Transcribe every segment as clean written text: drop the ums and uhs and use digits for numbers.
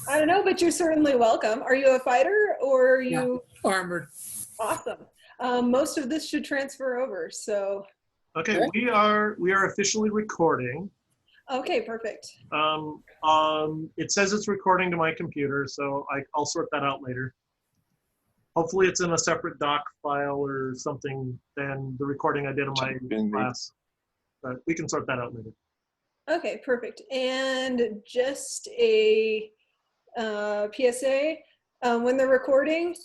I don't know, but you're certainly welcome. Are you a fighter or are Yeah, you armored. awesome? Most of this should transfer over. So, Okay, Okay. we are officially recording. okay, perfect. It says it's recording to my computer, so I'll sort that out later. Hopefully it's in a separate doc file or something than the recording I did in my class. But we can sort that out later. Okay, perfect. And just a PSA, when they're recording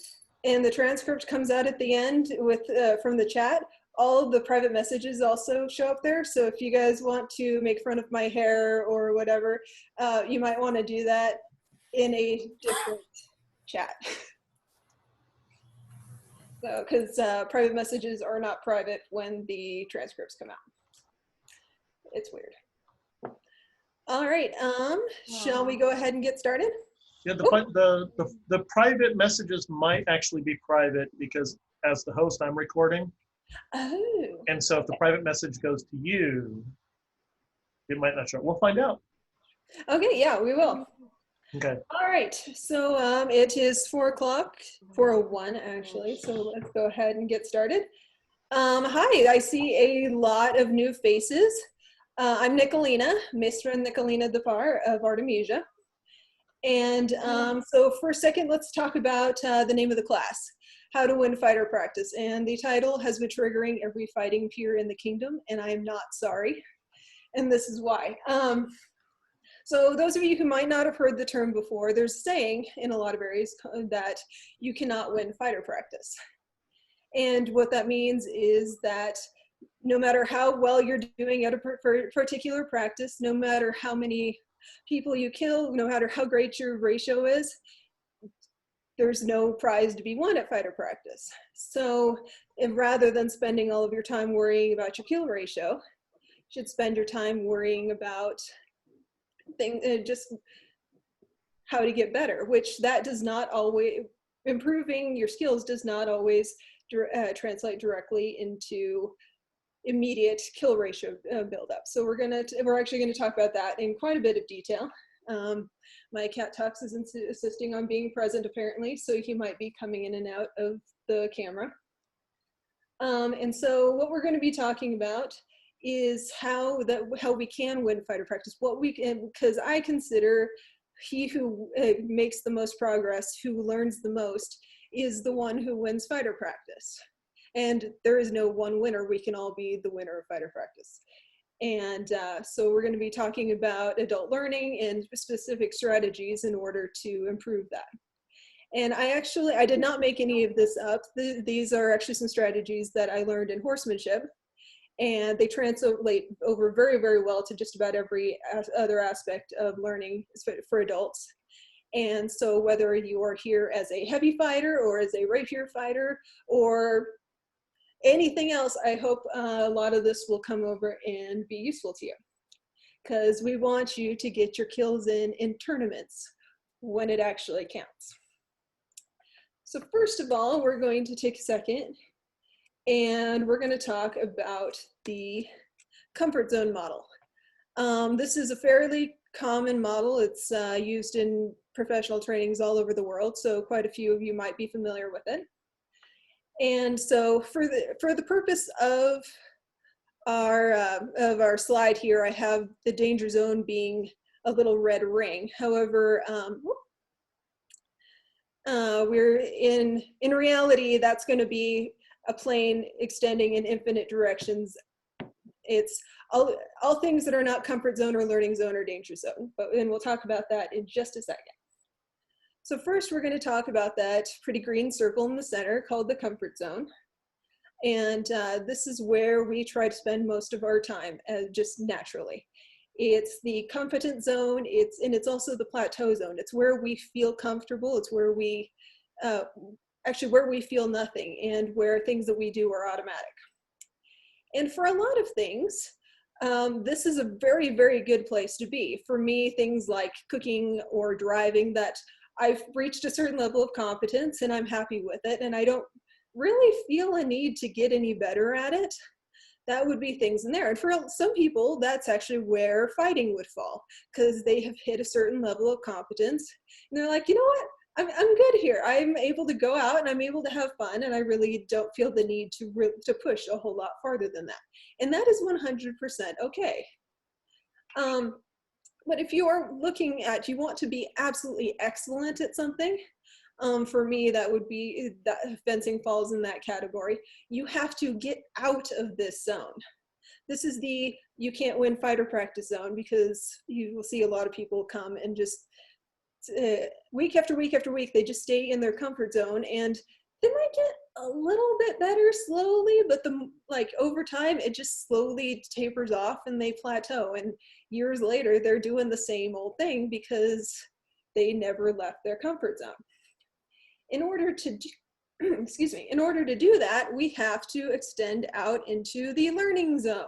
and the transcript comes out at the end with from the chat, all of the private messages also show up there. So if you guys want to make fun of my hair or whatever, you might want to do that in a different chat. So, because private messages are not private when the transcripts come out. It's weird. All right, shall we go ahead and get started? Yeah, the private messages might actually be private because as the host, I'm recording. Oh. And so if the private message goes to you, it might not show. We'll find out. Okay, yeah, we will. Okay. All right, so it is 4 o'clock, 4:01 actually, so let's go ahead and get started. Hi, I see a lot of new faces. I'm Nicolina, Maestra Nicolina de Parre of Artemisia. And so for a second, let's talk about the name of the class, How to Win Fighter Practice. And the title has been triggering every fighting peer in the kingdom, and I am not sorry. And this is why. So those of you who might not have heard the term before, there's a saying in a lot of areas that you cannot win fighter practice. And what that means is that no matter how well you're doing at a particular practice, no matter how many people you kill, no matter how great your ratio is, there's no prize to be won at fighter practice. So rather than spending all of your time worrying about your kill ratio, you should spend your time worrying about just how to get better, which that does not always, improving your skills does not always translate directly into immediate kill ratio buildup. So we're actually gonna talk about that in quite a bit of detail. My cat Tux is insisting on being present apparently, so he might be coming in and out of the camera. And so what we're going to be talking about is how we can win fighter practice. What we can, because I consider he who makes the most progress, who learns the most, is the one who wins fighter practice. And there is no one winner. We can all be the winner of fighter practice. And so we're going to be talking about adult learning and specific strategies in order to improve that. And I did not make any of this up. These are actually some strategies that I learned in horsemanship, and they translate over very, very well to just about every other aspect of learning for adults. And so whether you are here as a heavy fighter or as a rapier fighter or anything else, I hope a lot of this will come over and be useful to you, because we want you to get your kills in tournaments when it actually counts. So first of all, we're going to take a second and we're going to talk about the comfort zone model. This is a fairly common model. It's used in professional trainings all over the world, so quite a few of you might be familiar with it. And so for the purpose of our slide here, I have the danger zone being a little red ring. However, we're in reality, that's going to be a plane extending in infinite directions. It's all things that are not comfort zone or learning zone or danger zone, and we'll talk about that in just a second. So first we're going to talk about that pretty green circle in the center called the comfort zone. And this is where we try to spend most of our time, just naturally. It's the competent zone, it's also the plateau zone. It's where we feel comfortable, it's where we, actually where we feel nothing, and where things that we do are automatic. And for a lot of things, this is a very, very good place to be. For me, things like cooking or driving, that I've reached a certain level of competence and I'm happy with it, and I don't really feel a need to get any better at it. that would be things in there. And for some people, that's actually where fighting would fall, because they have hit a certain level of competence. And they're like, you know what? I'm good here. I'm able to go out and I'm able to have fun, and I really don't feel the need to push a whole lot farther than that. And that is 100% okay. But if you are looking at, you want to be absolutely excellent at something, for me, that would be, that fencing falls in that category. You have to get out of this zone. This is the you can't win fighter practice zone, because you will see a lot of people come and just week after week after week, they just stay in their comfort zone, and they might get a little bit better slowly, but like over time, it just slowly tapers off and they plateau. And years later, they're doing the same old thing because they never left their comfort zone. In order to do, excuse me, in order to do that, we have to extend out into the learning zone.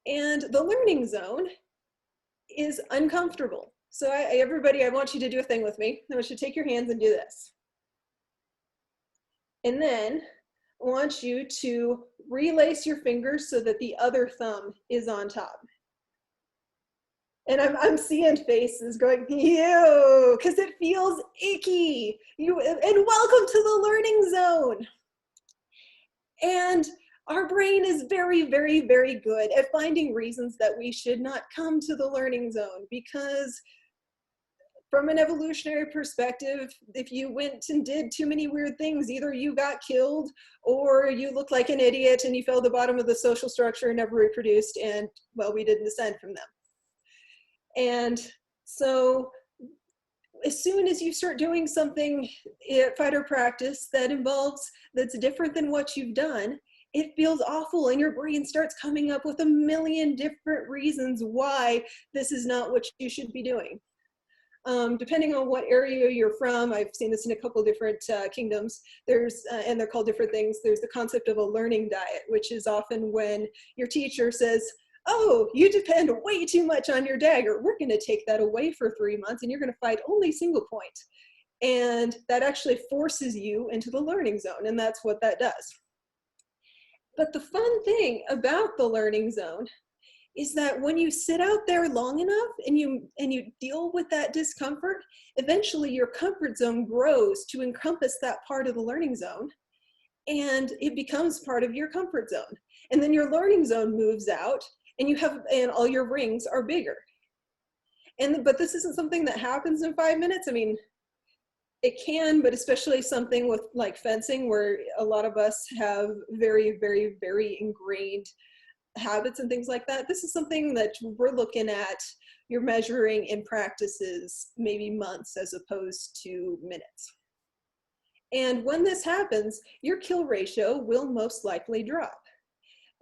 And the learning zone is uncomfortable. So everybody, I want you to do a thing with me. I want you to take your hands and do this. And then I want you to relace your fingers so that the other thumb is on top. And I'm seeing faces going, ew, because it feels icky. And welcome to the learning zone. And our brain is very, very, very good at finding reasons that we should not come to the learning zone, because from an evolutionary perspective, if you went and did too many weird things, either you got killed or you looked like an idiot and you fell to the bottom of the social structure and never reproduced, and well, we didn't descend from them. And so as soon as you start doing something at fighter practice that's different than what you've done, it feels awful, and your brain starts coming up with a million different reasons why this is not what you should be doing. Depending on what area you're from, I've seen this in a couple different kingdoms, and they're called different things. There's the concept of a learning diet, which is often when your teacher says, oh, you depend way too much on your dagger. We're going to take that away for 3 months, and you're going to fight only single point. And that actually forces you into the learning zone, and that's what that does. But the fun thing about the learning zone is that when you sit out there long enough and you deal with that discomfort, eventually your comfort zone grows to encompass that part of the learning zone, and it becomes part of your comfort zone. And then your learning zone moves out, and all your rings are bigger. But this isn't something that happens in 5 minutes. I mean, it can, but especially something with like fencing, where a lot of us have very, very, very ingrained habits and things like that. This is something that we're looking at, you're measuring in practices, maybe months as opposed to minutes. And when this happens, your kill ratio will most likely drop.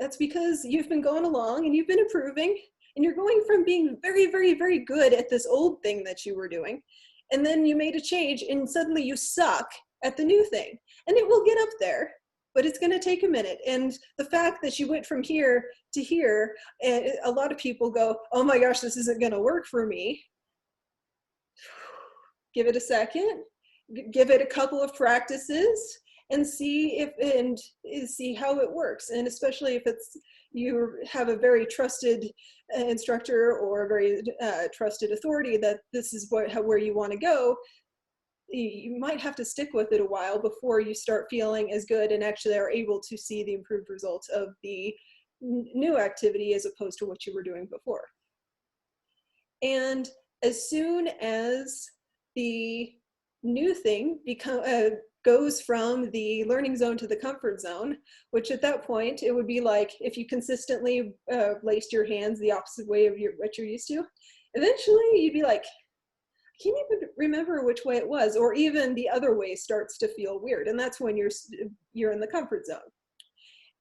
That's because you've been going along and you've been improving, and you're going from being very, very, very good at this old thing that you were doing, and then you made a change and suddenly you suck at the new thing. And it will get up there, but it's going to take a minute. And the fact that you went from here to here, and a lot of people go, oh my gosh, this isn't going to work for me. Give it a second, give it a couple of practices, and see how it works. And especially if you have a very trusted instructor or a very trusted authority that this is where you want to go, you might have to stick with it a while before you start feeling as good and actually are able to see the improved results of the new activity as opposed to what you were doing before. And as soon as the new thing goes from the learning zone to the comfort zone, which at that point, it would be like if you consistently laced your hands the opposite way of what you're used to, eventually you'd be like, I can't even remember which way it was, or even the other way starts to feel weird. And that's when you're in the comfort zone.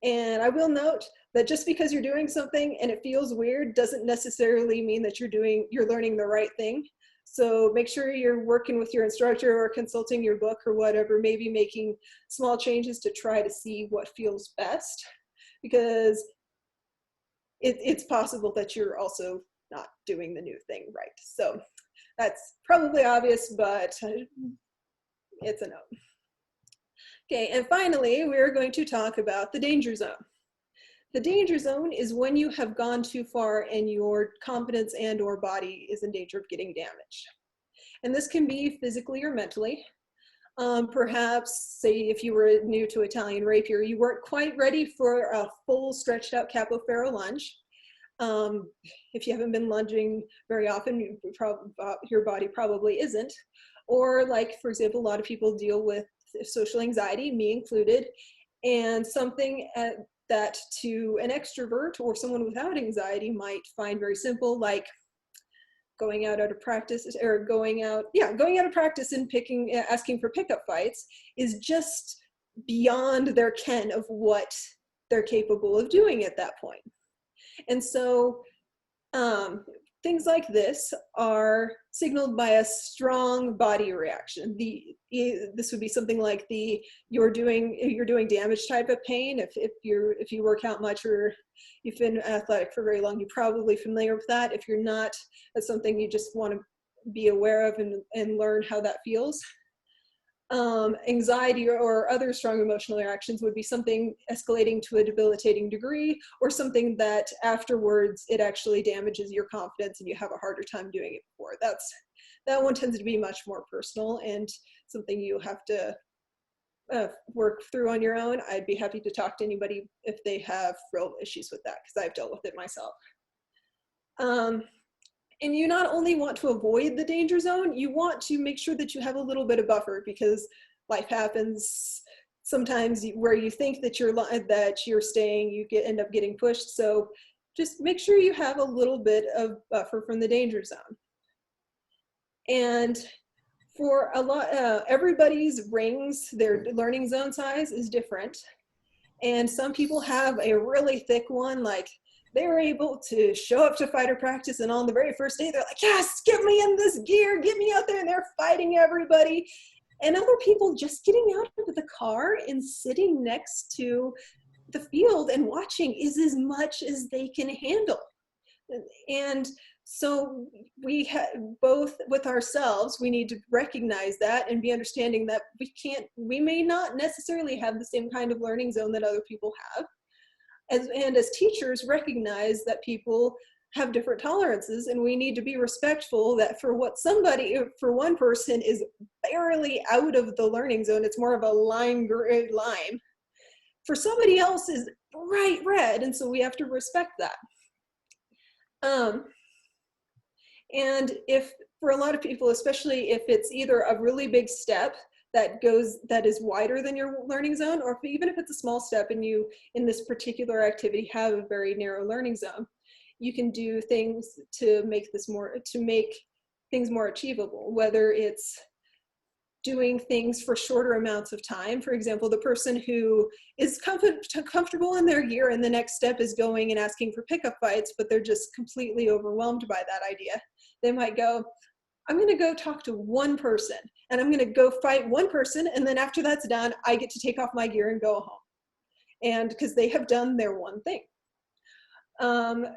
And I will note that just because you're doing something and it feels weird doesn't necessarily mean that you're learning the right thing. So make sure you're working with your instructor or consulting your book or whatever, maybe making small changes to try to see what feels best, because it's possible that you're also not doing the new thing right. So that's probably obvious, but it's a no. Okay, and finally, we're going to talk about the danger zone. The danger zone is when you have gone too far and your confidence and or body is in danger of getting damaged. And this can be physically or mentally. Perhaps, say, if you were new to Italian rapier, you weren't quite ready for a full stretched out capo ferro lunge. If you haven't been lunging very often, your body probably isn't. Or like, for example, a lot of people deal with social anxiety, me included, and something that to an extrovert or someone without anxiety might find very simple, like going out of practice, or going out of practice and asking for pickup fights is just beyond their ken of what they're capable of doing at that point. And so things like this are signaled by a strong body reaction. This would be something like you're doing damage type of pain. If you work out much or you've been athletic for very long, you're probably familiar with that. If you're not, that's something you just want to be aware of and learn how that feels. Anxiety or other strong emotional reactions would be something escalating to a debilitating degree, or something that afterwards it actually damages your confidence and you have a harder time doing it before. That one tends to be much more personal and something you have to work through on your own. I'd be happy to talk to anybody if they have real issues with that, because I've dealt with it myself. And you not only want to avoid the danger zone, you want to make sure that you have a little bit of buffer, because life happens sometimes where you think that you're staying, you end up getting pushed. So just make sure you have a little bit of buffer from the danger zone. And for everybody's rings, their learning zone size is different. And some people have a really thick one, like they were able to show up to fighter practice, and on the very first day, they're like, yes, get me in this gear, get me out there, and they're fighting everybody. And other people just getting out of the car and sitting next to the field and watching is as much as they can handle. And so both with ourselves, we need to recognize that and be understanding that we may not necessarily have the same kind of learning zone that other people have. And as teachers, recognize that people have different tolerances, and we need to be respectful that for one person is barely out of the learning zone, it's more of a lime, for somebody else is bright red, and so we have to respect that. And for a lot of people, especially if it's either a really big step that is wider than your learning zone, or even if it's a small step and you in this particular activity have a very narrow learning zone, you can do things to make things more achievable, whether it's doing things for shorter amounts of time. For example, the person who is comfortable in their gear and the next step is going and asking for pickup fights, but they're just completely overwhelmed by that idea. They might go, I'm going to go talk to one person, and I'm going to go fight one person, and then after that's done, I get to take off my gear and go home. And because they have done their one thing.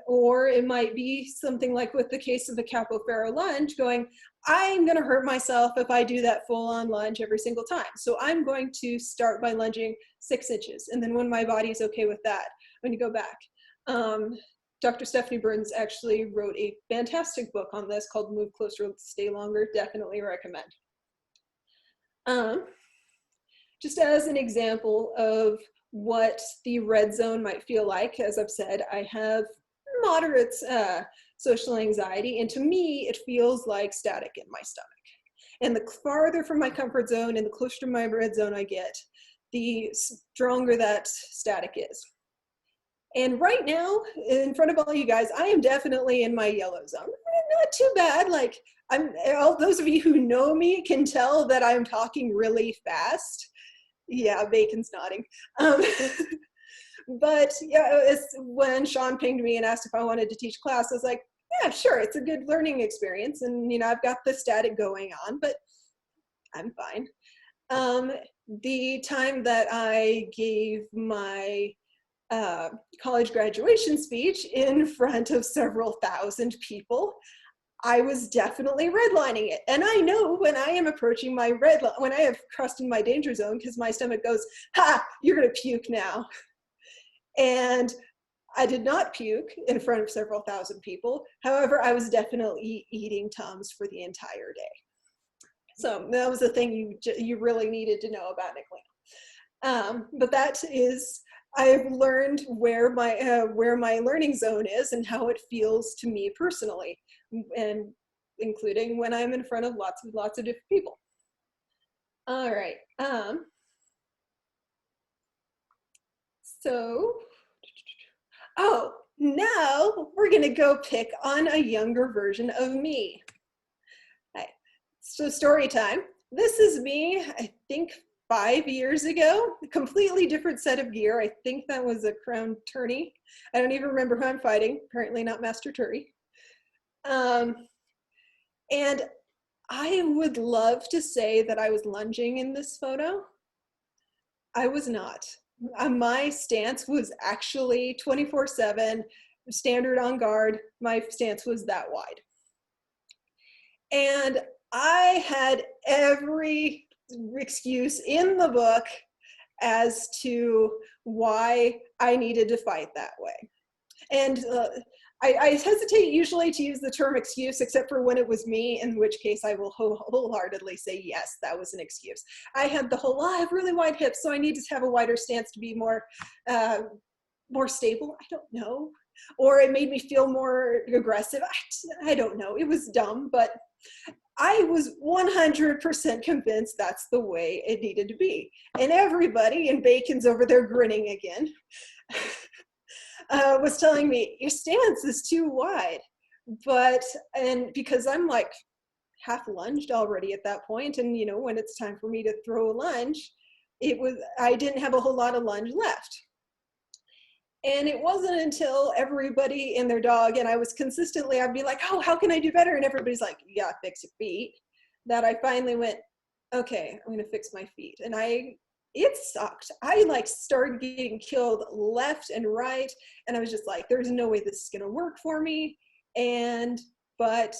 Or it might be something like with the case of the capo ferro lunge, going, I'm going to hurt myself if I do that full-on lunge every single time. So I'm going to start by lunging 6 inches. And then when my body is okay with that, I'm going to go back. Dr. Stephanie Burns actually wrote a fantastic book on this called Move Closer, Stay Longer. Definitely recommend. Just as an example of what the red zone might feel like, as I've said, I have moderate social anxiety, and to me, it feels like static in my stomach. And the farther from my comfort zone and the closer to my red zone I get, the stronger that static is. And right now, in front of all you guys, I am definitely in my yellow zone. Not too bad. Like, all those of you who know me can tell that I'm talking really fast. Yeah, Bacon's nodding. But yeah, when Sean pinged me and asked if I wanted to teach class, I was like, yeah, sure, it's a good learning experience. And, I've got the static going on, but I'm fine. The time that I gave my college graduation speech in front of several thousand people, I was definitely redlining it. And I know when I am approaching my red line, when I have crossed in my danger zone, because my stomach goes, ha, you're gonna puke now. And I did not puke in front of several thousand people. However, I was definitely eating Tums for the entire day. So that was the thing you really needed to know about Nicolina. But that is, I've learned where my learning zone is and how it feels to me personally, and including when I'm in front of lots of different people. All right. Oh, now we're gonna go pick on a younger version of me. Right. So story time. This is me, I think 5 years ago, a completely different set of gear. I think that was a crown tourney. I don't even remember who I'm fighting, apparently not Master Turi. And I would love to say that I was lunging in this photo. I was not. My stance was actually 24/7, standard on guard. My stance was that wide. And I had every excuse in the book as to why I needed to fight that way. And I hesitate usually to use the term excuse, except for when it was me, in which case I will wholeheartedly say, yes, that was an excuse. I had the whole, I have really wide hips, so I need to have a wider stance to be more stable. I don't know. Or it made me feel more aggressive. I don't know. It was dumb, but I was 100% convinced that's the way it needed to be. And everybody, and Bacon's over there grinning again, was telling me, your stance is too wide. And because I'm like half lunged already at that point, and when it's time for me to throw a lunge, I didn't have a whole lot of lunge left. And it wasn't until everybody and their dog, and I'd be like, oh, how can I do better? And everybody's like, yeah, fix your feet. That I finally went, okay, I'm gonna fix my feet. And it sucked. I started getting killed left and right. And I was just like, there's no way this is gonna work for me. But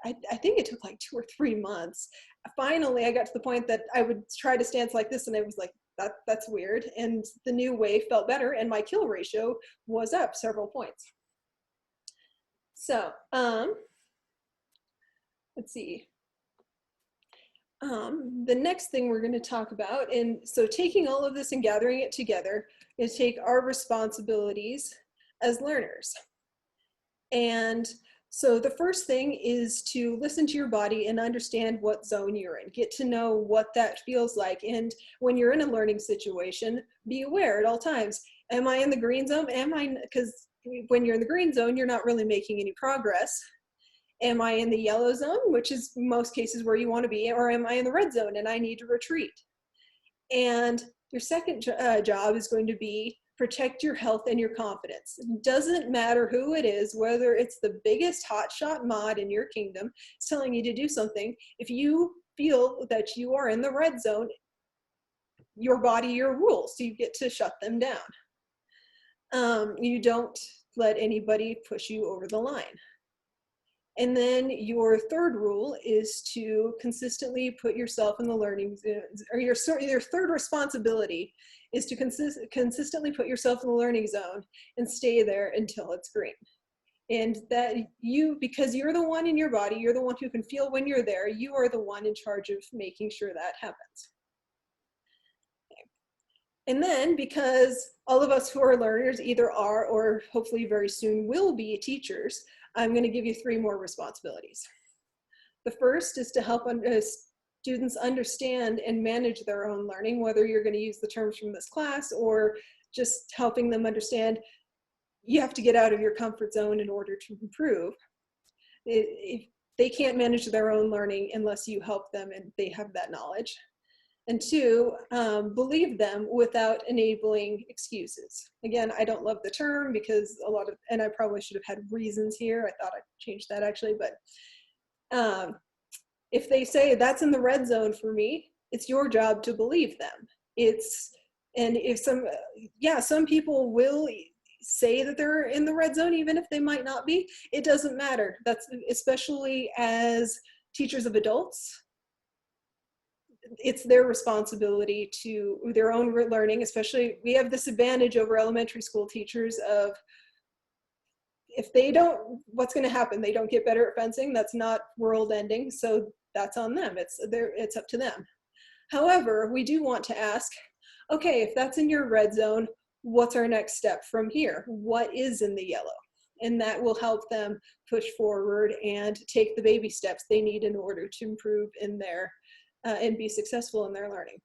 I think it took like 2 or 3 months. Finally, I got to the point that I would try to stance like this, and I was like, that's weird. And the new way felt better, and my kill ratio was up several points. So let's see. The next thing we're going to talk about, and so taking all of this and gathering it together, is take our responsibilities as learners. And so the first thing is to listen to your body and understand what zone you're in. Get to know what that feels like. And when you're in a learning situation, be aware at all times. Am I in the green zone? Because when you're in the green zone, you're not really making any progress. Am I in the yellow zone, which is most cases where you want to be, or am I in the red zone and I need to retreat? And your second job is going to be protect your health and your confidence. It doesn't matter who it is, whether it's the biggest hotshot mod in your kingdom telling you to do something. If you feel that you are in the red zone, your body, your rules, so you get to shut them down. You don't let anybody push you over the line. And then your third rule is to consistently put yourself in the learning, or your third responsibility is to consistently put yourself in the learning zone and stay there until it's green. And that because you're the one in your body, you're the one who can feel when you're there, you are the one in charge of making sure that happens. Okay. And then because all of us who are learners either are or hopefully very soon will be teachers, I'm going to give you 3 more responsibilities. The first is to help students understand and manage their own learning, whether you're going to use the terms from this class or just helping them understand you have to get out of your comfort zone in order to improve. They can't manage their own learning unless you help them and they have that knowledge. And 2, believe them without enabling excuses. Again, I don't love the term because and I probably should have had reasons here. I thought I'd change that actually, but if they say that's in the red zone for me, it's your job to believe them. And if some people will say that they're in the red zone, even if they might not be, it doesn't matter. That's especially as teachers of adults. It's their responsibility to their own learning, especially we have this advantage over elementary school teachers of if they don't, what's going to happen? They don't get better at fencing. That's not world ending. So that's on them. It's up to them. However, we do want to ask, okay, if that's in your red zone, what's our next step from here? What is in the yellow? And that will help them push forward and take the baby steps they need in order to improve in their and be successful in their learning.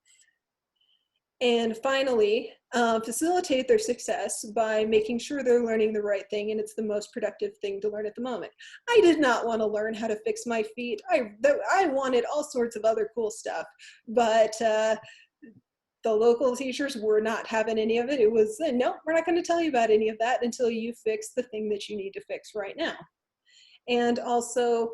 And finally, facilitate their success by making sure they're learning the right thing and it's the most productive thing to learn at the moment. I did not want to learn how to fix my feet. I wanted all sorts of other cool stuff, but the local teachers were not having any of it. It was, no, we're not going to tell you about any of that until you fix the thing that you need to fix right now. And also,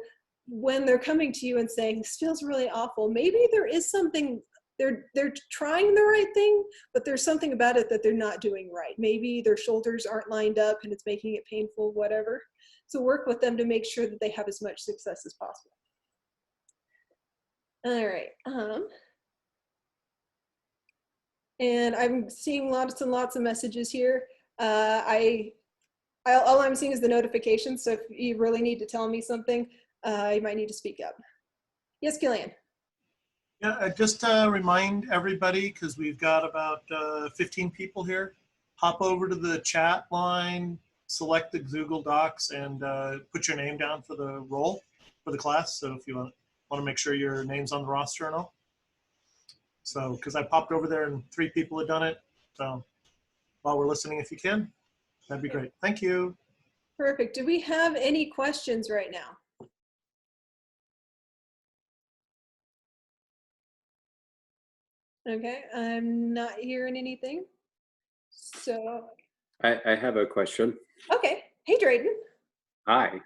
when they're coming to you and saying, this feels really awful, maybe there is something, they're trying the right thing, but there's something about it that they're not doing right. Maybe their shoulders aren't lined up and it's making it painful, whatever. So work with them to make sure that they have as much success as possible. All right. And I'm seeing lots and lots of messages here. All I'm seeing is the notifications, so if you really need to tell me something, you might need to speak up. Yes, Gillian. Yeah, just remind everybody, because we've got about 15 people here, hop over to the chat line, select the Google Docs, and put your name down for the roll for the class. So if you want to make sure your name's on the roster and all. So, because I popped over there and 3 people had done it. So while we're listening, if you can, that'd be great. Thank you. Perfect. Do we have any questions right now? Okay, I'm not hearing anything. So. I have a question. Okay. Hey, Drayden. Hi.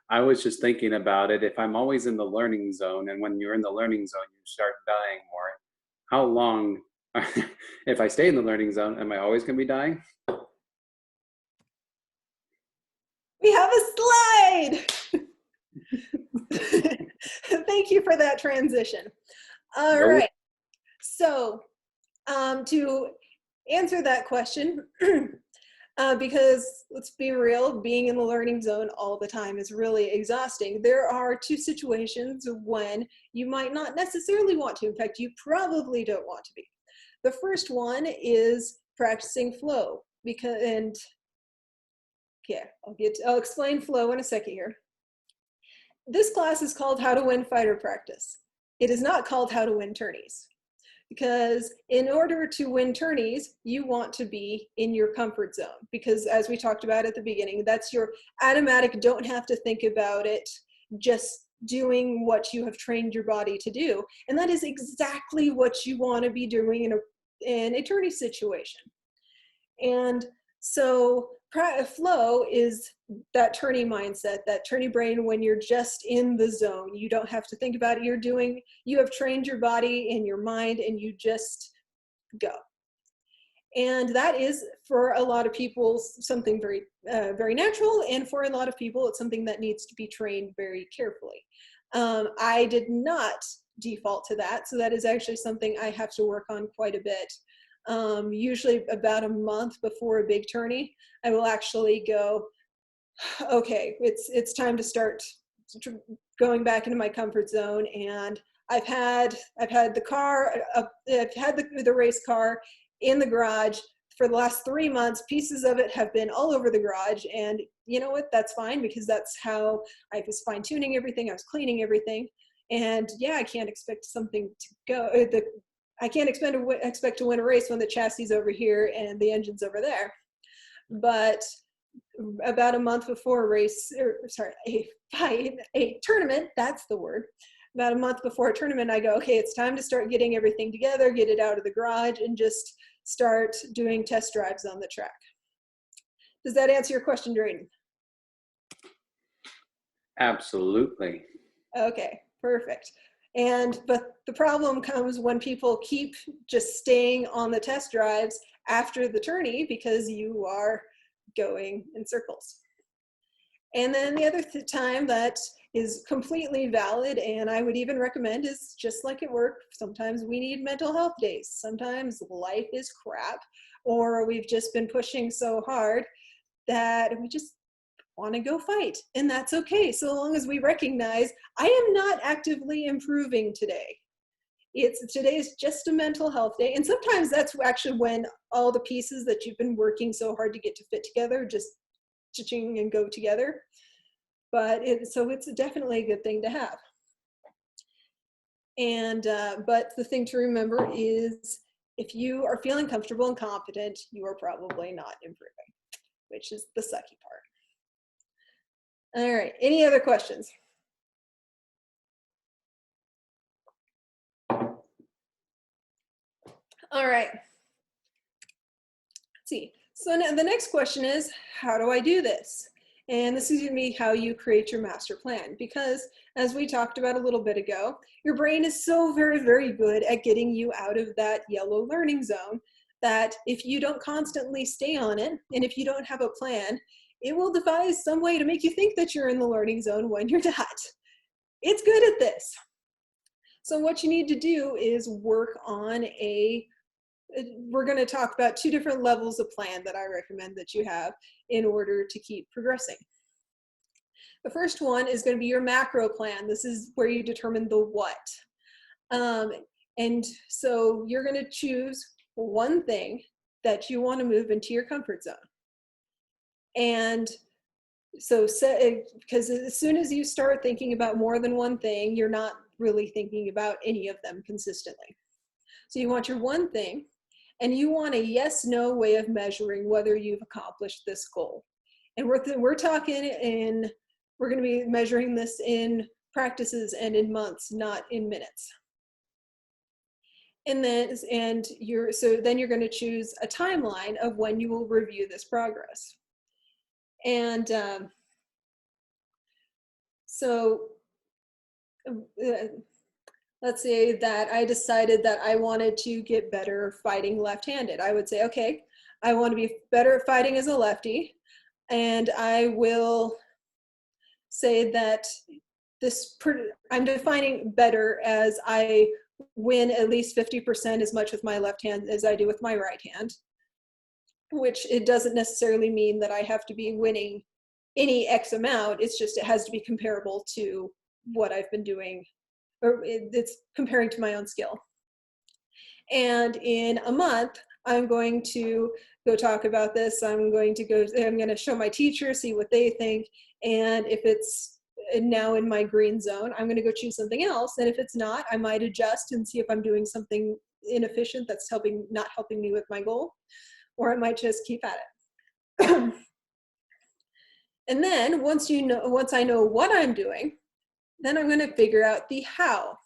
I was just thinking about it. If I'm always in the learning zone, and when you're in the learning zone, you start dying more. How long, if I stay in the learning zone, am I always going to be dying? We have a slide. Thank you for that transition. All right. So to answer that question, because let's be real, being in the learning zone all the time is really exhausting. There are 2 situations when you might not necessarily want to. In fact, you probably don't want to be. The first one is practicing flow, I'll explain flow in a second here. This class is called How to Win Fighter Practice. It is not called How to Win Tourneys. Because in order to win tourneys, you want to be in your comfort zone. Because as we talked about at the beginning, that's your automatic, don't have to think about it, just doing what you have trained your body to do. And that is exactly what you want to be doing in a tourney situation. And so flow is that tourney mindset, that tourney brain when you're just in the zone. You don't have to think about it. You have trained your body and your mind and you just go. And that is, for a lot of people, something very, very natural. And for a lot of people, it's something that needs to be trained very carefully. I did not default to that. So that is actually something I have to work on quite a bit. Usually about a month before a big tourney, I will actually go, okay, it's time to start going back into my comfort zone. And I've had the car, I've had the race car in the garage for the last 3 months. Pieces of it have been all over the garage, and you know what? That's fine, because that's how I was fine tuning everything. I was cleaning everything, and yeah, I can't expect something to go. I can't expect to win a race when the chassis is over here and the engine's over there. But about a month before a tournament, that's the word. About a month before a tournament, I go, okay, it's time to start getting everything together, get it out of the garage, and just start doing test drives on the track. Does that answer your question, Drayden? Absolutely. Okay, perfect. But the problem comes when people keep just staying on the test drives after the tourney because you are going in circles. And then the other time that is completely valid, and I would even recommend, is just like at work. Sometimes we need mental health days. Sometimes life is crap, or we've just been pushing so hard that we just want to go fight, and that's okay, so long as we recognize I am not actively improving today. Today is just a mental health day, and sometimes that's actually when all the pieces that you've been working so hard to get to fit together just cha-ching and go together. But so it's definitely a good thing to have. And but the thing to remember is, if you are feeling comfortable and competent, you are probably not improving, which is the sucky part. All right, any other questions? All right, let's see. So now the next question is, how do I do this? And this is going to be how you create your master plan, because as we talked about a little bit ago, your brain is so very, very good at getting you out of that yellow learning zone that if you don't constantly stay on it, and if you don't have a plan, it will devise some way to make you think that you're in the learning zone when you're not. It's good at this. So what you need to do is work on we're going to talk about 2 different levels of plan that I recommend that you have in order to keep progressing. The first one is going to be your macro plan. This is where you determine the what. And so you're going to choose one thing that you want to move into your comfort zone. And so, because as soon as you start thinking about more than one thing, you're not really thinking about any of them consistently. So you want your one thing, and you want a yes/no way of measuring whether you've accomplished this goal. And we're talking we're going to be measuring this in practices and in months, not in minutes. And then you're going to choose a timeline of when you will review this progress. And let's say that I decided that I wanted to get better fighting left-handed. I would say, okay, I want to be better at fighting as a lefty, and I will say that I'm defining better as I win at least 50% as much with my left hand as I do with my right hand, which it doesn't necessarily mean that I have to be winning any X amount. It's just, it has to be comparable to what I've been doing, or it's comparing to my own skill. And in a month, I'm going to go talk about this. I'm going to show my teacher, see what they think. And if it's now in my green zone, I'm going to go choose something else. And if it's not, I might adjust and see if I'm doing something inefficient that's not helping me with my goal, or I might just keep at it. And then once I know what I'm doing, then I'm going to figure out the how.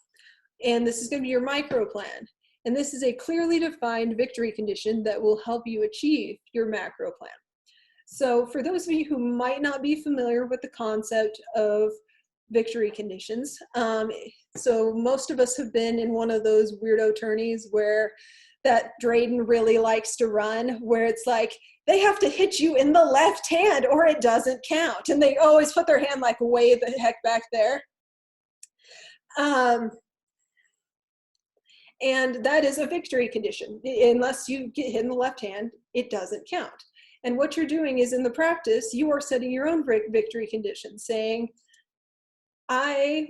And this is going to be your micro plan. And this is a clearly defined victory condition that will help you achieve your macro plan. So for those of you who might not be familiar with the concept of victory conditions, so most of us have been in one of those weirdo tourneys where that Drayden really likes to run, where it's like, they have to hit you in the left hand or it doesn't count. And they always put their hand like way the heck back there. And that is a victory condition. Unless you get hit in the left hand, it doesn't count. And what you're doing is, in the practice, you are setting your own victory condition, saying, I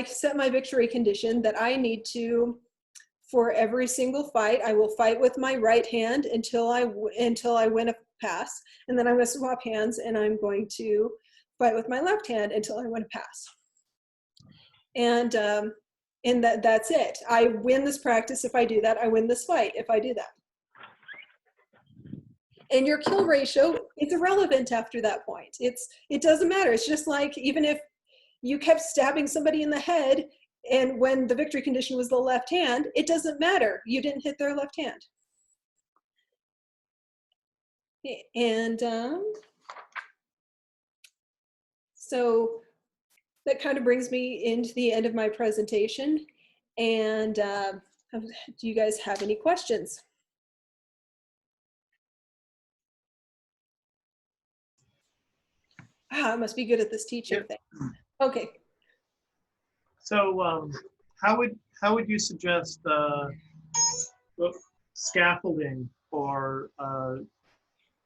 set my victory condition that I need to, for every single fight, I will fight with my right hand until I win a pass. And then I'm going to swap hands and I'm going to fight with my left hand until I win a pass. And that's it. I win this practice if I do that. I win this fight if I do that. And your kill ratio, it's irrelevant after that point. It doesn't matter. It's just like, even if you kept stabbing somebody in the head, and when the victory condition was the left hand, it doesn't matter. You didn't hit their left hand. And so that kind of brings me into the end of my presentation. And do you guys have any questions? I must be good at this teaching thing. Okay. So how would you suggest scaffolding or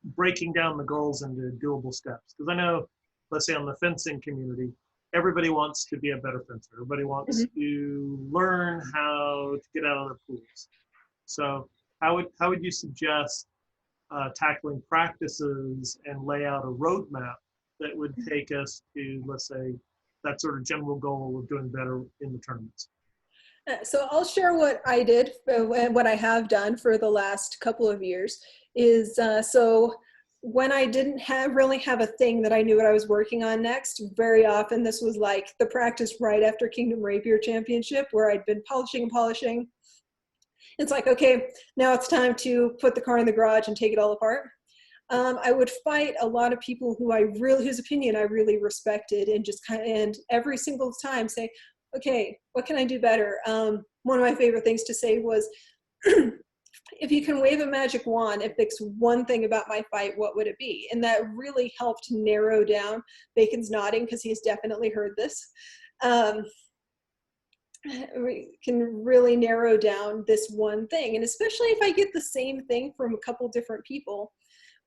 breaking down the goals into doable steps. Because I know, let's say on the fencing community, everybody wants to be a better fencer. Everybody wants to learn how to get out of their pools. So how would you suggest tackling practices and lay out a roadmap that would take us to, let's say, that sort of general goal of doing better in the tournaments? So I'll share what I did and what I have done for the last couple of years is so when I didn't really have a thing that I knew what I was working on next, very often this was like the practice right after Kingdom Rapier Championship where I'd been polishing and polishing. It's like, okay, now it's time to put the car in the garage and take it all apart. I would fight a lot of people whose opinion I really respected and just and every single time say, okay, what can I do better? One of my favorite things to say was, if you can wave a magic wand and fix one thing about my fight, what would it be? And that really helped narrow down. Bacon's nodding because he's definitely heard this. We can really narrow down this one thing. And especially if I get the same thing from a couple different people,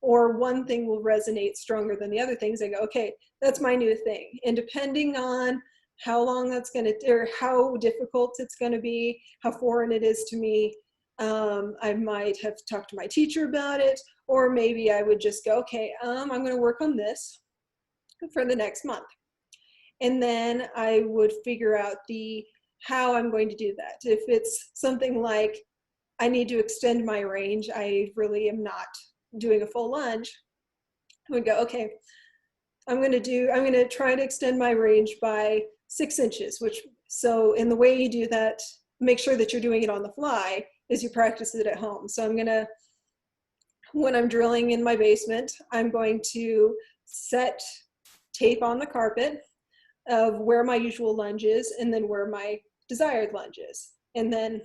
or one thing will resonate stronger than the other things, I go, okay, that's my new thing. And depending on how long that's going to, or how difficult it's going to be, how foreign it is to me, I might have talked to my teacher about it, or maybe I would just go, okay, I'm going to work on this for the next month. And then I would figure out how I'm going to do that. If it's something like, I need to extend my range, I really am not doing a full lunge, I would go, okay, I'm going to try to extend my range by 6 inches, so in the way you do that, make sure that you're doing it on the fly, is you practice it at home. So when I'm drilling in my basement, I'm going to set tape on the carpet of where my usual lunge is and then where my desired lunge is. And then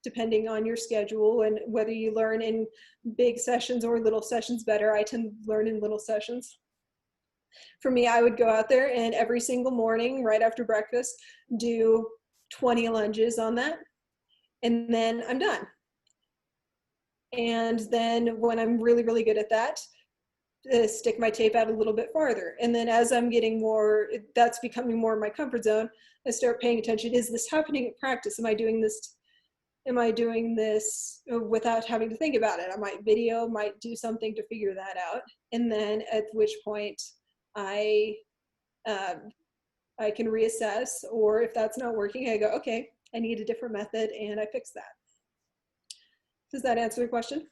depending on your schedule and whether you learn in big sessions or little sessions better, I tend to learn in little sessions. For me, I would go out there and every single morning right after breakfast do 20 lunges on that, and then I'm done. And then when I'm really, really good at that, stick my tape out a little bit farther. And then as I'm getting more, that's becoming more my comfort zone, I start paying attention. Is this happening at practice? Am I doing this without having to think about it? I might do something to figure that out. And then at which point I can reassess, or if that's not working, I go, okay, I need a different method, and I fix that. Does that answer your question?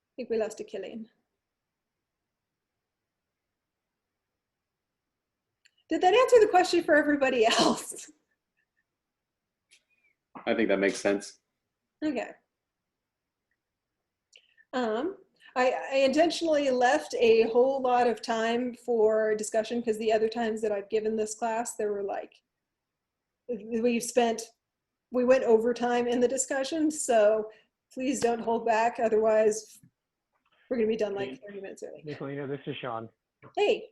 I think we lost a Killian. Did that answer the question for everybody else? I think that makes sense. Okay. I intentionally left a whole lot of time for discussion because the other times that I've given this class, there were like, we went overtime in the discussion, so please don't hold back. Otherwise, we're going to be done like 30 minutes early. Nicolina, this is Sean. Hey.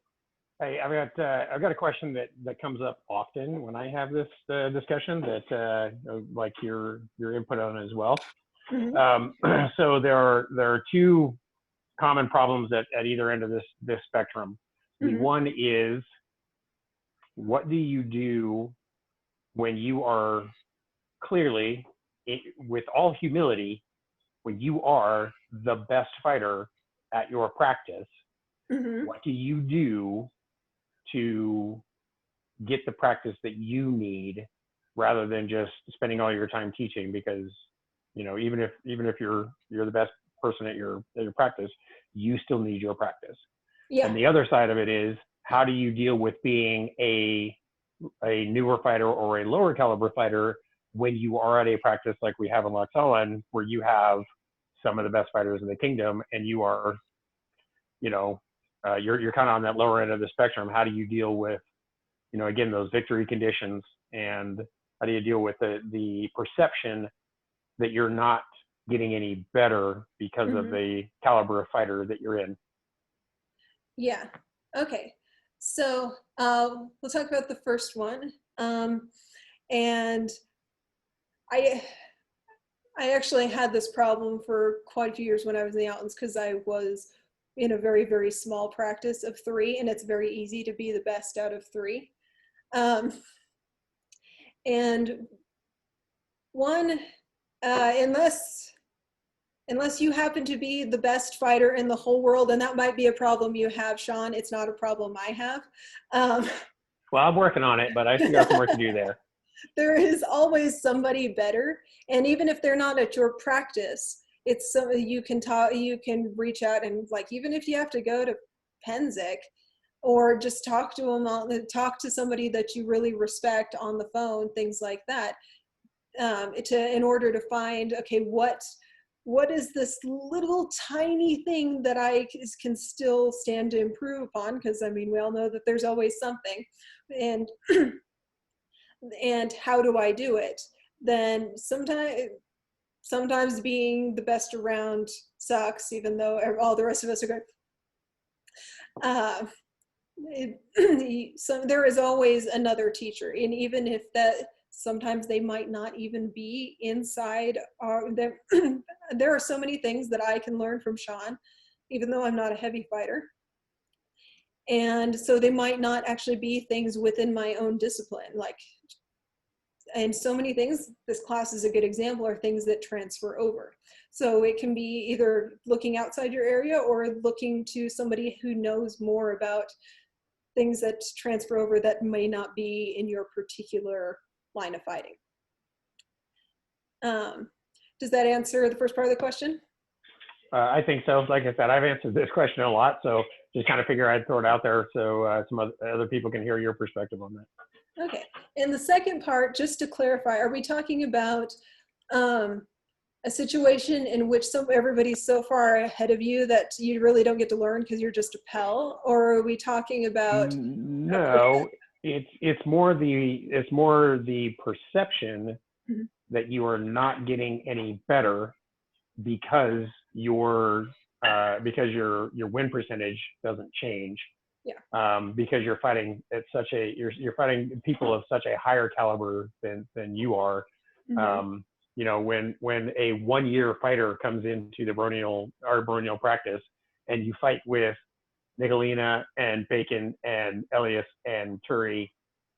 Hey, I've got a question that comes up often when I have this discussion that like your input on as well. Mm-hmm. So there are two common problems at either end of this spectrum. Mm-hmm. One is, what do you do when you are clearly, with all humility, when you are the best fighter at your practice? Mm-hmm. What do you do to get the practice that you need, rather than just spending all your time teaching? Because, you know, even if you're the best person at your practice, you still need your practice. Yeah. And the other side of it is, how do you deal with being a newer fighter or a lower caliber fighter when you are at a practice like we have in Loch Ellen, where you have some of the best fighters in the kingdom, and you are, you know, you're kind of on that lower end of the spectrum? How do you deal with, you know, again, those victory conditions, and how do you deal with the perception that you're not getting any better because mm-hmm. of the caliber of fighter that you're in? Yeah. Okay. So we'll talk about the first one. And I actually had this problem for quite a few years when I was in the Outlands, because I was in a very, very small practice of 3, and it's very easy to be the best out of 3. And one, unless you happen to be the best fighter in the whole world, and that might be a problem you have, Sean, it's not a problem I have. Well, I'm working on it, but I still got some work to do there. There is always somebody better, and even if they're not at your practice, it's something you can talk, you can reach out, and like, even if you have to go to Penzic or just talk to them, talk to somebody that you really respect on the phone, things like that, in order to find, okay, what is this little tiny thing that I can still stand to improve upon? Because I mean, we all know that there's always something, and and how do I do it? Then sometimes being the best around sucks, even though all the rest of us are good. So there is always another teacher, and even if that, sometimes they might not even be inside there are so many things that I can learn from Sean, even though I'm not a heavy fighter. And so they might not actually be things within my own discipline, like, and so many things, this class is a good example, are things that transfer over. So it can be either looking outside your area or looking to somebody who knows more about things that transfer over that may not be in your particular line of fighting. Does that answer the first part of the question? I think so. Like I said, I've answered this question a lot, so just kind of figure I'd throw it out there so some other people can hear your perspective on that. Okay. And the second part, just to clarify, are we talking about a situation in which everybody's so far ahead of you that you really don't get to learn because you're just a pal? Or are we talking about? No, it's more the perception that you are not getting any better because your win percentage doesn't change. Yeah. Because you're fighting at you're fighting people of such a higher caliber than you are. You know, when a 1-year fighter comes into our baronial practice, and you fight with Nicolina and Bacon and Elias and Turi,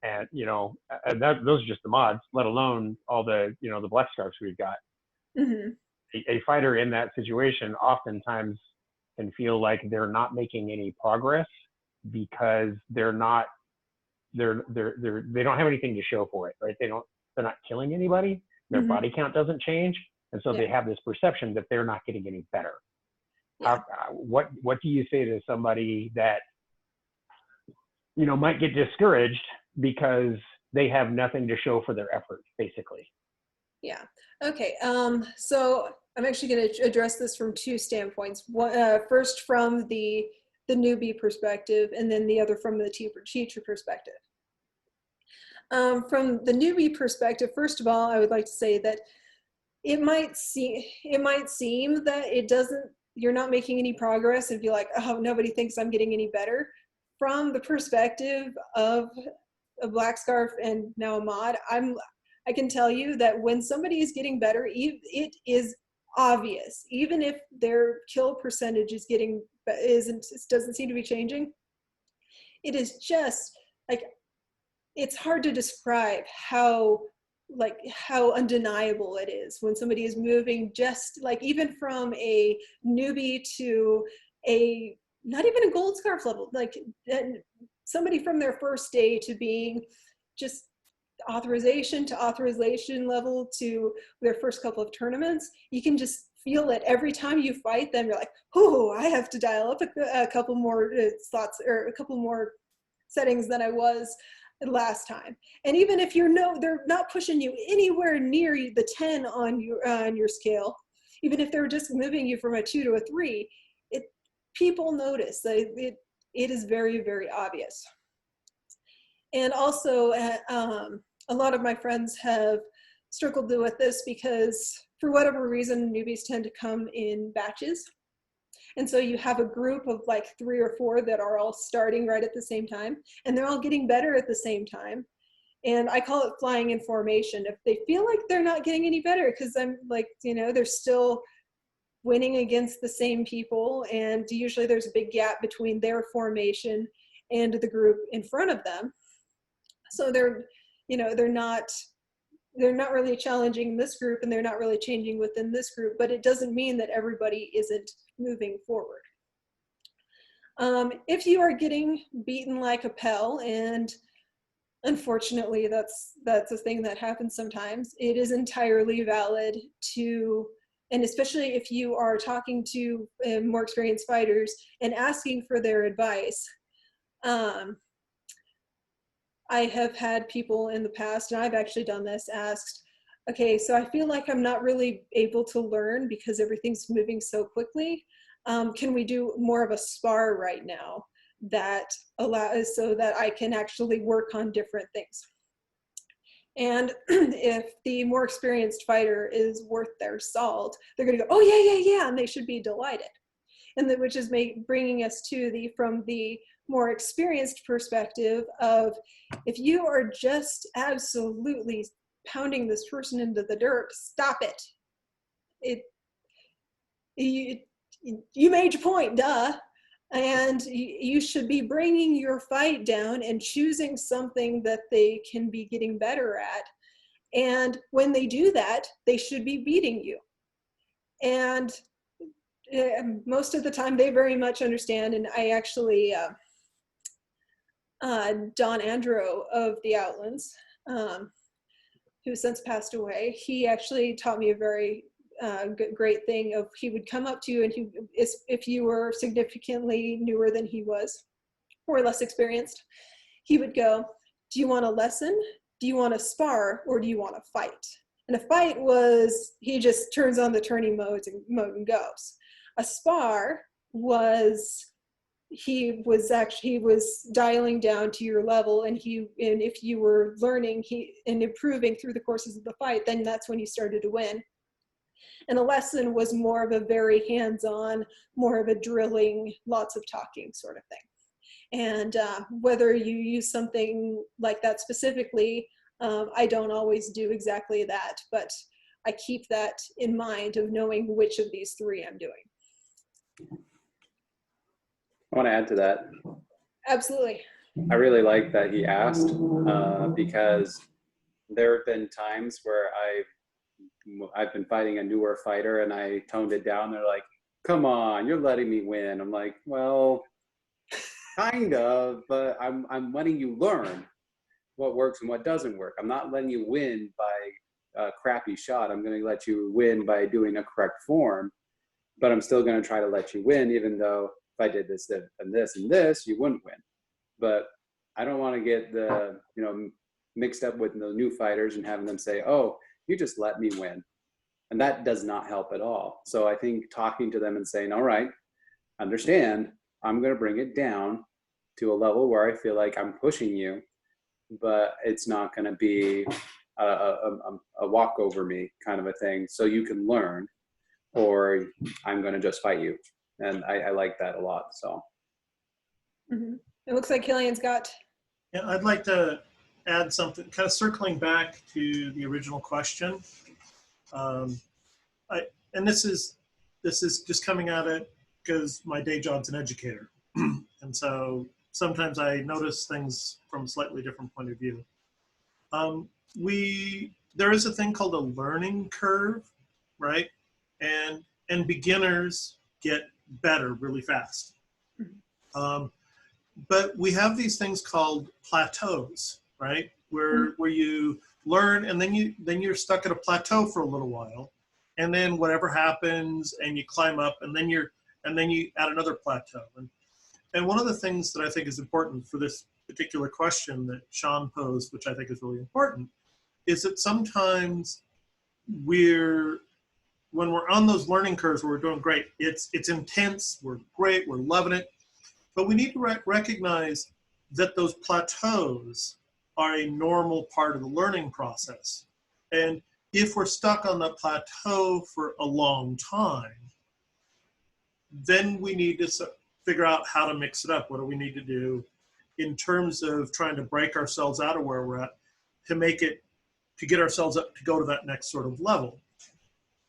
and you know, those are just the mods, let alone all the, you know, the black scarfs we've got. A fighter in that situation oftentimes can feel like they're not making any progress because they don't have anything to show for it, right? They're not killing anybody. Their body count doesn't change, and so they have this perception that they're not getting any better. What do you say to somebody that, you know, might get discouraged because they have nothing to show for their effort, basically? Yeah. Okay. So I'm actually going to address this from 2 standpoints. One, first from the newbie perspective, and then the other from the teacher perspective. From the newbie perspective, first of all, I would like to say that it might seem that you're not making any progress and feel like, oh, nobody thinks I'm getting any better. From the perspective of a black scarf and now a mod, I can tell you that when somebody is getting better, it is obvious. Even if their kill percentage doesn't seem to be changing, it is just like, it's hard to describe how undeniable it is when somebody is moving, just like, even from a newbie to a not even a gold scarf level, like somebody from their first day to being just authorization to authorization level to their first couple of tournaments. You can just feel it every time you fight them. You're like, oh, I have to dial up a couple more slots or a couple more settings than I was last time. And even if they're not pushing you anywhere near the 10 on your scale, even if they're just moving you from a 2 to a 3, people notice. It is very, very obvious. And also, a lot of my friends have struggled with this because, for whatever reason, newbies tend to come in batches. And so you have a group of like 3 or 4 that are all starting right at the same time, and they're all getting better at the same time. And I call it flying in formation. If they feel like they're not getting any better, because I'm like, they're still winning against the same people, and usually there's a big gap between their formation and the group in front of them. So they're not really challenging this group, and they're not really changing within this group, but it doesn't mean that everybody isn't moving forward. If you are getting beaten like a Pell, and unfortunately that's a thing that happens sometimes, it is entirely valid to, and especially if you are talking to more experienced fighters and asking for their advice. I have had people in the past, and I've actually done this, asked, okay, so I feel like I'm not really able to learn because everything's moving so quickly. Can we do more of a spar right now that allows, so that I can actually work on different things? And if the more experienced fighter is worth their salt, they're gonna go, oh yeah, and they should be delighted. And that, which is bringing us to from the more experienced perspective of, if you are just absolutely pounding this person into the dirt, stop it. You made your point, duh. And you should be bringing your fight down and choosing something that they can be getting better at. And when they do that, they should be beating you. And most of the time they very much understand. And I actually, Don Andro of the Outlands, who has since passed away, he actually taught me a very great thing of, he would come up to you, and if you were significantly newer than he was, or less experienced, he would go, do you want a lesson? Do you want to spar, or do you want to fight? And a fight was, he just turns on the turning mode and goes. A spar was, he was dialing down to your level, and if you were learning and improving through the courses of the fight, then that's when you started to win. And a lesson was more of a very hands-on, more of a drilling, lots of talking sort of thing. And whether you use something like that specifically, I don't always do exactly that, but I keep that in mind of knowing which of these three I'm doing. I want to add to that. Absolutely. I really like that he asked, because there have been times where I've been fighting a newer fighter and I toned it down. They're like, come on, you're letting me win. I'm like, well, kind of, but I'm letting you learn what works and what doesn't work. I'm not letting you win by a crappy shot. I'm going to let you win by doing a correct form, but I'm still going to try to let you win, even though if I did this and this and this, you wouldn't win. But I don't want to get mixed up with the new fighters and having them say, oh, you just let me win. And that does not help at all. So I think talking to them and saying, all right, understand, I'm going to bring it down to a level where I feel like I'm pushing you, but it's not going to be a walk over me kind of a thing. So you can learn, or I'm going to just fight you. And I like that a lot. So. Mm-hmm. It looks like Killian's got. Yeah, I'd like to add something, kind of circling back to the original question. And this is just coming at it because my day job's an educator. And so sometimes I notice things from a slightly different point of view. There is a thing called a learning curve, right? And beginners get better really fast. But we have these things called plateaus, right? Where you learn, and then you're stuck at a plateau for a little while, and then whatever happens, and you climb up, and then you add another plateau. And one of the things that I think is important for this particular question that Sean posed, which I think is really important, is that sometimes when we're on those learning curves where we're doing great, it's intense, we're great, we're loving it, but we need to recognize that those plateaus are a normal part of the learning process. And if we're stuck on that plateau for a long time, then we need to figure out how to mix it up. What do we need to do in terms of trying to break ourselves out of where we're at? to get ourselves up to go to that next sort of level.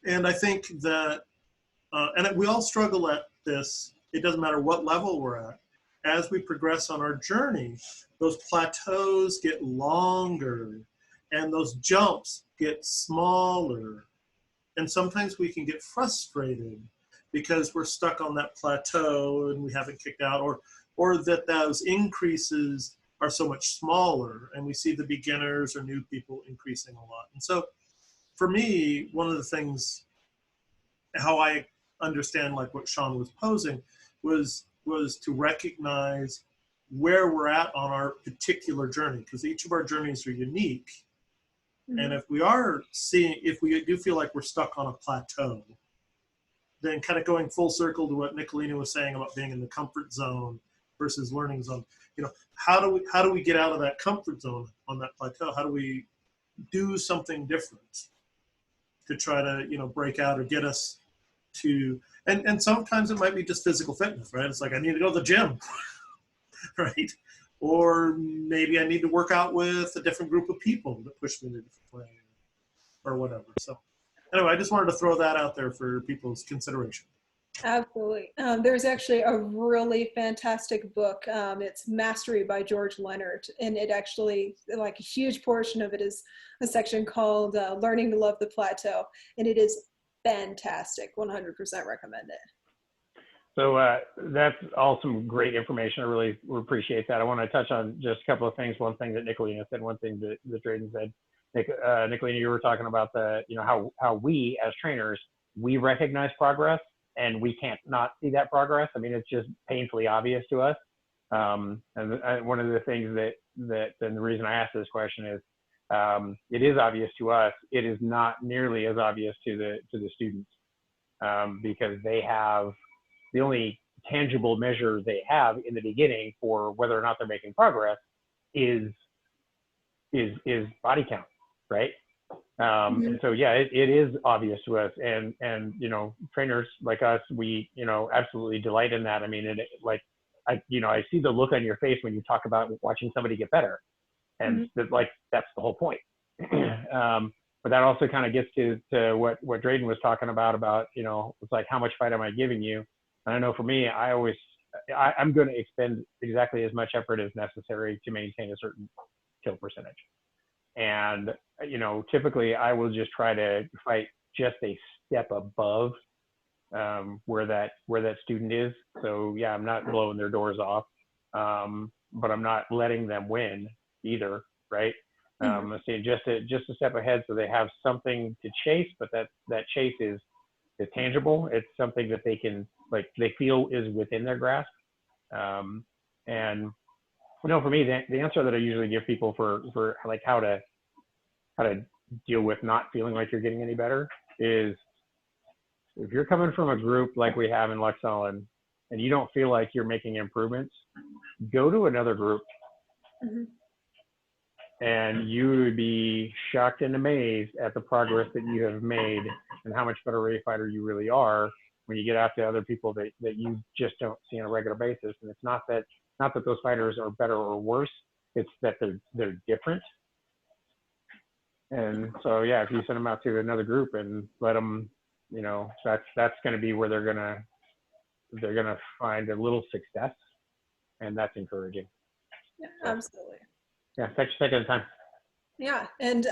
And I think that, and we all struggle at this, it doesn't matter what level we're at. As we progress on our journey, those plateaus get longer and those jumps get smaller. And sometimes we can get frustrated because we're stuck on that plateau and we haven't kicked out, or that those increases are so much smaller and we see the beginners or new people increasing a lot. And so for me, one of the things, how I understand like what Sean was posing was to recognize where we're at on our particular journey, because each of our journeys are unique. Mm-hmm. And if we do feel like we're stuck on a plateau, then kind of going full circle to what Nicolina was saying about being in the comfort zone versus learning zone, how do we get out of that comfort zone on that plateau? How do we do something different to try to, break out or get us to, and sometimes it might be just physical fitness, right? It's like, I need to go to the gym, right? Or maybe I need to work out with a different group of people that push me in a different way or whatever. So anyway, I just wanted to throw that out there for people's consideration. Absolutely. There's actually a really fantastic book. It's Mastery by George Leonard. And it actually, like a huge portion of it is a section called Learning to Love the Plateau. And it is fantastic. 100% recommend it. So that's all some great information. I really appreciate that. I want to touch on just a couple of things. One thing that Nicolina said, one thing that Drayden said. Nicolina, you were talking about how we as trainers, we recognize progress and we can't not see that progress. I mean, it's just painfully obvious to us. And one of the things and the reason I asked this question is, it is obvious to us. It is not nearly as obvious to the students, because they have the only tangible measure they have in the beginning for whether or not they're making progress is body count, right? And so, yeah, it is obvious to us, and trainers like us, we absolutely delight in that. I mean, I see the look on your face when you talk about watching somebody get better, and that's the whole point. But that also kind of gets to what Drayden was talking about it's like, how much fight am I giving you? And I know for me, I'm going to expend exactly as much effort as necessary to maintain a certain kill percentage. And, typically I will just try to fight just a step above where that student is. So yeah, I'm not blowing their doors off, but I'm not letting them win either, right? I'm saying just a step ahead so they have something to chase, but that chase is tangible. It's something that they can, they feel is within their grasp. And for me, the answer that I usually give people for like how to deal with not feeling like you're getting any better is, if you're coming from a group like we have in Luxellen and you don't feel like you're making improvements, go to another group. And you would be shocked and amazed at the progress that you have made and how much better a fighter you really are when you get out to other people that you just don't see on a regular basis. And it's not that those fighters are better or worse, it's that they're different. And so, yeah, if you send them out to another group and let them, that's going to be where they're going to find a little success, and that's encouraging. Yeah, absolutely. Yeah, thanks for taking the time. Yeah, and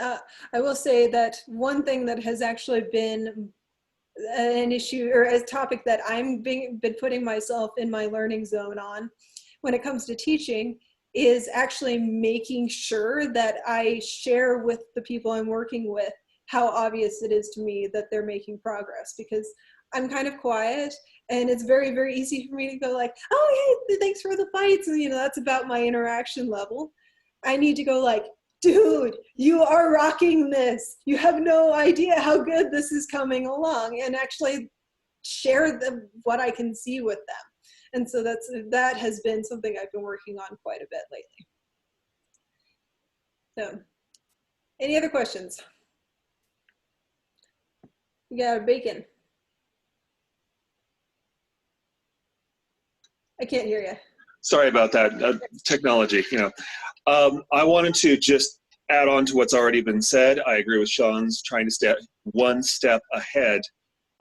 I will say that one thing that has actually been an issue or a topic that I'm been putting myself in my learning zone on when it comes to teaching is actually making sure that I share with the people I'm working with how obvious it is to me that they're making progress, because I'm kind of quiet and it's very, very easy for me to go like, oh, hey, thanks for the fights. And, that's about my interaction level. I need to go like, dude, you are rocking this. You have no idea how good this is coming along, and actually share what I can see with them. And so that has been something I've been working on quite a bit lately. So, any other questions? We got bacon. I can't hear you. Sorry about that. Technology, I wanted to just add on to what's already been said, I agree with Sean's trying to step one step ahead.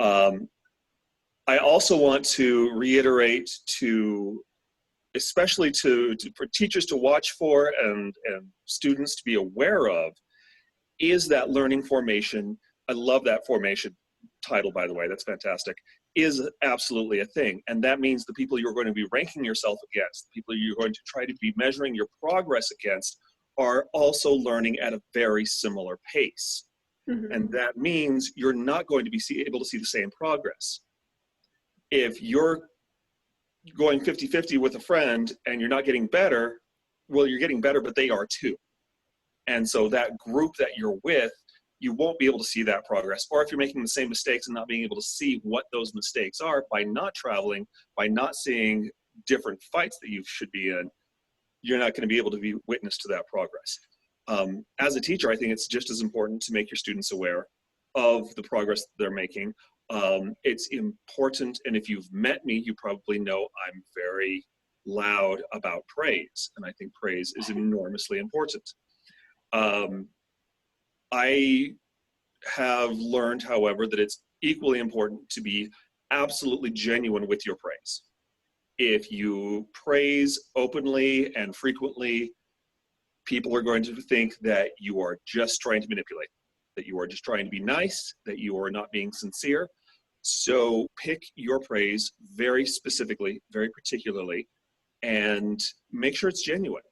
I also want to reiterate especially for teachers to watch for and students to be aware of, is that learning formation. I love that formation title, by the way, that's fantastic, is absolutely a thing. And that means the people you're going to be ranking yourself against, the people you're going to try to be measuring your progress against, are also learning at a very similar pace. Mm-hmm. And that means you're not going to be able to see the same progress. If you're going 50-50 with a friend and you're not getting better, well, you're getting better, but they are too. And so that group that you're with, you won't be able to see that progress. Or if you're making the same mistakes and not being able to see what those mistakes are by not traveling, by not seeing different fights that you should be in, you're not going to be able to be witness to that progress. As a teacher, I think it's just as important to make your students aware of the progress they're making. It's important, and if you've met me, you probably know I'm very loud about praise, and I think praise is enormously important. I have learned, however, that it's equally important to be absolutely genuine with your praise. If you praise openly and frequently, people are going to think that you are just trying to manipulate, that you are just trying to be nice, that you are not being sincere. So pick your praise very specifically, very particularly, and make sure it's genuine.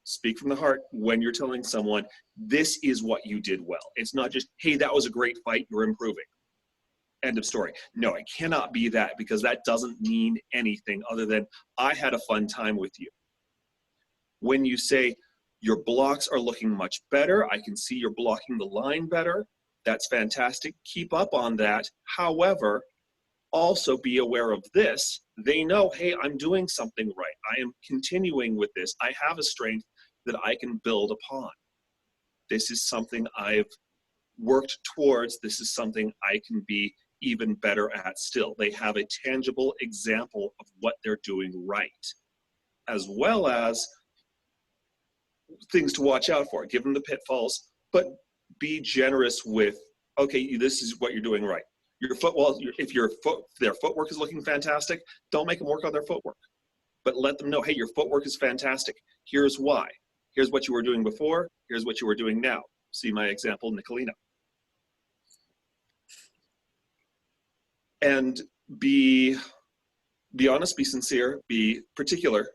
Speak from the heart when you're telling someone, this is what you did well. It's not just, hey, that was a great fight, you're improving. End of story. No, it cannot be that, because that doesn't mean anything other than I had a fun time with you. When you say, your blocks are looking much better, I can see you're blocking the line better, that's fantastic, keep up on that. However, also be aware of this. They know, hey, I'm doing something right. I am continuing with this. I have a strength that I can build upon. This is something I've worked towards. This is something I can be even better at still. They have a tangible example of what they're doing right, as well as things to watch out for. Give them the pitfalls, but be generous with, okay, this is what you're doing right. Your football, if their footwork is looking fantastic, don't make them work on their footwork. But let them know, hey, your footwork is fantastic. Here's why. Here's what you were doing before. Here's what you were doing now. See my example, Nicolina. And be honest, be sincere, be particular,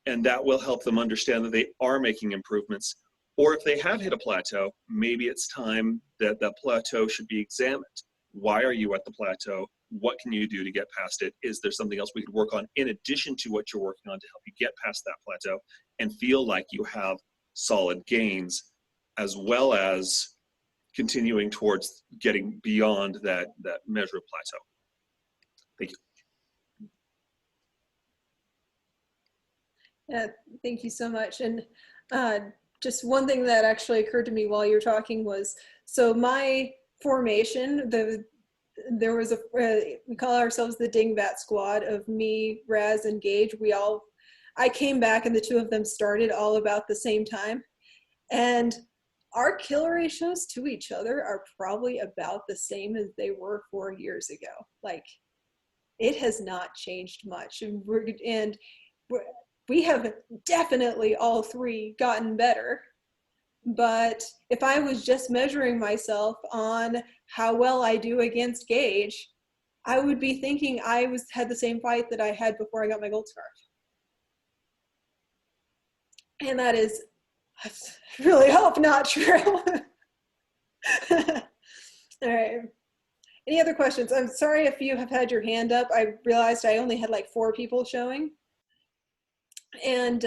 and that will help them understand that they are making improvements. Or if they have hit a plateau, maybe it's time that that plateau should be examined. Why are you at the plateau? What can you do to get past it? Is there something else we could work on in addition to what you're working on to help you get past that plateau and feel like you have solid gains, as well as continuing towards getting beyond that measure of plateau? Thank you. Yeah, thank you so much. And just one thing that actually occurred to me while you were talking was, so my formation, there was we call ourselves the Dingbat Squad of me, Raz, and Gage. I came back and the two of them started all about the same time. And our kill ratios to each other are probably about the same as they were 4 years ago. Like, it has not changed much. And we have definitely all three gotten better. But if I was just measuring myself on how well I do against Gage, I would be thinking I had the same fight that I had before I got my gold scarf. And that is, I really hope, not true. All right. Any other questions? I'm sorry if you have had your hand up. I realized I only had like 4 people showing. And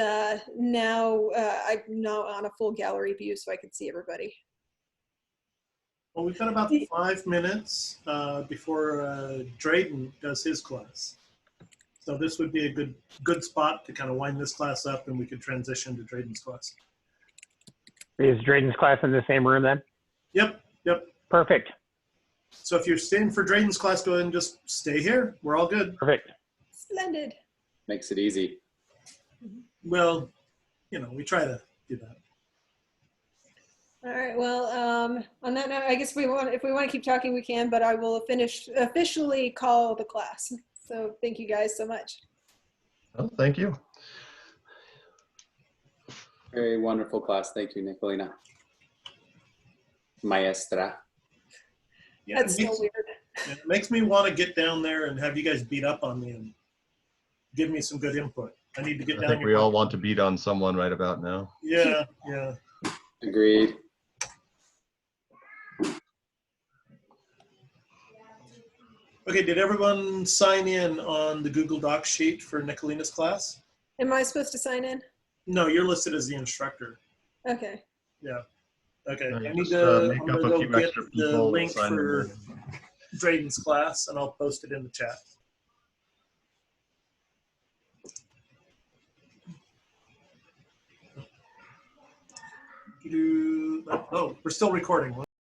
now I'm not on a full gallery view so I can see everybody. Well, we've got about 5 minutes before Drayden does his class. So this would be a good spot to kind of wind this class up, and we could transition to Drayden's class. Is Drayden's class in the same room then? Yep. Perfect. So if you're staying for Drayden's class, go ahead and just stay here. We're all good. Perfect. Splendid. Makes it easy. Well, we try to do that. All right. Well, on that note, I guess if we want to keep talking, we can. But I will officially call the class. So thank you guys so much. Oh, thank you. Very wonderful class. Thank you, Nicolina. Maestra. Yeah, That's so weird. it makes me want to get down there and have you guys beat up on me and give me some good input. I need to get down. I think we all want to beat on someone right about now. Yeah, yeah. Agreed. Okay, did everyone sign in on the Google Docs sheet for Nicolina's class? Am I supposed to sign in? No, you're listed as the instructor. Okay. Yeah. Okay. You I need just, to. make I'm up gonna a go few get extra the people, link sign them for in. Drayden's class, and I'll post it in the chat. Oh, we're still recording.